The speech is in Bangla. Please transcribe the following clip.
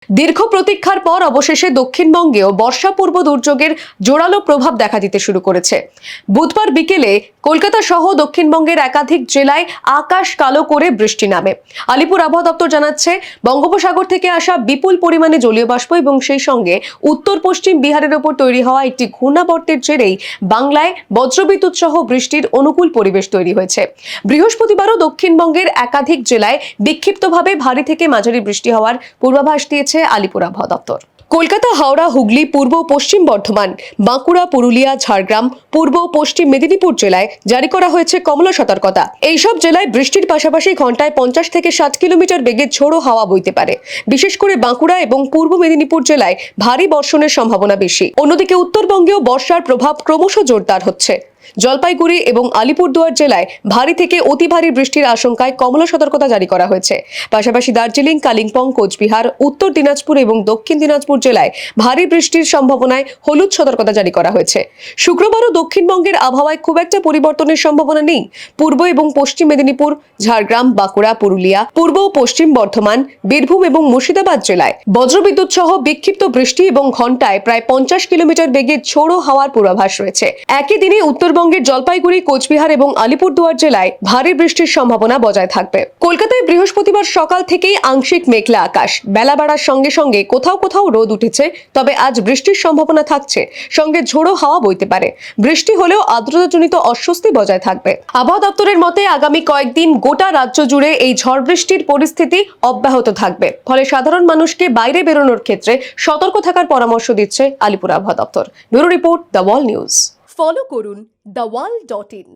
দীর্ঘ প্রতীক্ষার পর অবশেষে দক্ষিণবঙ্গেও বর্ষা পূর্ব দুর্যোগের জোরালো প্রভাব দেখা দিতে শুরু করেছে। বুধবার বিকেলে কলকাতা সহ দক্ষিণবঙ্গের একাধিক জেলায় আকাশ কালো করে বৃষ্টি নামে। আলিপুর আবহাওয়া দপ্তর জানাচ্ছে, বঙ্গোপসাগর থেকে আসা বিপুল পরিমাণে জলীয় বাষ্প এবং সেই সঙ্গে উত্তর পশ্চিম বিহারের ওপর তৈরি হওয়া একটি ঘূর্ণাবর্তের জেরেই বাংলায় বজ্রবিদ্যুৎ সহ বৃষ্টির অনুকূল পরিবেশ তৈরি হয়েছে। বৃহস্পতিবারও দক্ষিণবঙ্গের একাধিক জেলায় বিক্ষিপ্তভাবে ভারী থেকে মাঝারি বৃষ্টি হওয়ার পূর্বাভাস দিয়েছে আলিপুর আবহাওয়া দপ্তর। কলকাতা, হাওড়া, হুগলি, পূর্ব ও পশ্চিম বর্ধমান, বাঁকুড়া, পুরুলিয়া, ঝাড়গ্রাম, পূর্ব ও পশ্চিম মেদিনীপুর জেলায় জারি করা হয়েছে কমলা সতর্কতা। এইসব জেলায় বৃষ্টির পাশাপাশি ঘন্টায় 50 থেকে 60 কিলোমিটার বেগে ঝোড়ো হাওয়া বইতে পারে। বিশেষ করে বাঁকুড়া এবং পূর্ব মেদিনীপুর জেলায় ভারী বর্ষণের সম্ভাবনা বেশি। অন্যদিকে উত্তরবঙ্গেও বর্ষার প্রভাব ক্রমশ জোরদার হচ্ছে। জলপাইগুড়ি এবং আলিপুরদুয়ার জেলায় ভারী থেকে অতি ভারী বৃষ্টির আশঙ্কায় কমলা সতর্কতা জারি করা হয়েছে। পাশাপাশি দার্জিলিং, কালিম্পং, কোচবিহার, উত্তর দিনাজপুর এবং দক্ষিণ দিনাজপুর জেলায় ভারী বৃষ্টির সম্ভাবনায় হলুদ সতর্কতা জারি করা হয়েছে। শুক্রবারও দক্ষিণবঙ্গের আবহাওয়ায় খুব একটা পরিবর্তনের সম্ভাবনা নেই। পূর্ব এবং পশ্চিম মেদিনীপুর, ঝাড়গ্রাম, বাঁকুড়া, পুরুলিয়া, পূর্ব ও পশ্চিম বর্ধমান, বীরভূম এবং মুর্শিদাবাদ জেলায় বজ্রবিদ্যুৎ সহ বিক্ষিপ্ত বৃষ্টি এবং ঘন্টায় প্রায় 50 কিলোমিটার বেগে ঝোড়ো হাওয়ার পূর্বাভাস রয়েছে। একই দিনে উত্তরবঙ্গের জলপাইগুড়ি, কোচবিহার এবং আলিপুরদুয়ার জেলায় ভারী বৃষ্টির সম্ভাবনা বজায় থাকবে। কলকাতায় বৃহস্পতিবার সকাল থেকেই আংশিক মেঘলা আকাশ। বেলা বাড়ার সঙ্গে সঙ্গে কোথাও কোথাও রোদ উঠেছে, তবে আজ বৃষ্টির সম্ভাবনা থাকছে, সঙ্গে ঝোড়ো হাওয়া বইতে পারে। বৃষ্টি হলেও আর্দ্রতাজনিত অস্বস্তি বজায় থাকবে। আবহাওয়া দপ্তরের মতে আগামী কয়েকদিন গোটা রাজ্য জুড়ে এই ঝড় বৃষ্টির পরিস্থিতি অব্যাহত থাকবে। ফলে সাধারণ মানুষকে বাইরে বেরোনোর ক্ষেত্রে সতর্ক থাকার পরামর্শ দিচ্ছে আলিপুর আবহাওয়া দপ্তর। Bureau report, the wall news. Follow করুন theworld.in